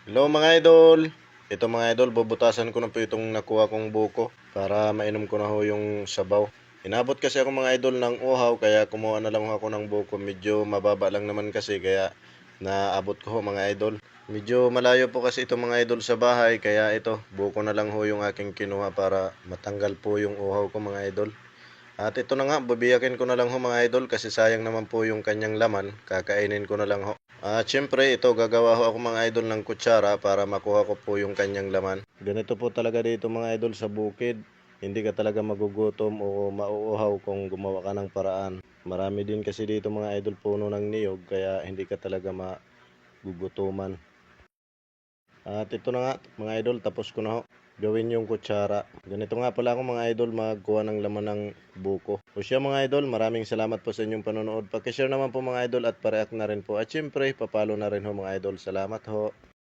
Hello mga idol. Ito mga idol, bubutasan ko na po itong nakuha kong buko para mainom ko na ho yung sabaw. Inabot kasi ako mga idol ng uhaw kaya kumuha na lang ho ako ng buko. Medyo mababa lang naman kasi kaya naabot ko ho mga idol. Medyo malayo po kasi ito mga idol sa bahay kaya ito, buko na lang ho yung aking kinuha para matanggal po yung uhaw ko mga idol. At ito na nga, babiyakin ko na lang ho mga idol kasi sayang naman po yung kanyang laman. Kakainin ko na lang ho. At syempre ito gagawa ho ako mga idol ng kutsara para makuha ko po yung kanyang laman. Ganito po talaga dito mga idol sa bukid. Hindi ka talaga magugutom o mauuhaw kung gumawa ka ng paraan. Marami din kasi dito mga idol puno ng niyog kaya hindi ka talaga magugutuman. At ito na nga mga idol, tapos ko na ho gawin yung kutsara. Ganito nga pala ako mga idol magkuha ng laman ng buko. O siya mga idol, maraming salamat po sa inyong panonood. Pakishare naman po mga idol at pareact na rin po. At syempre, papalo na rin ho mga idol. Salamat ho.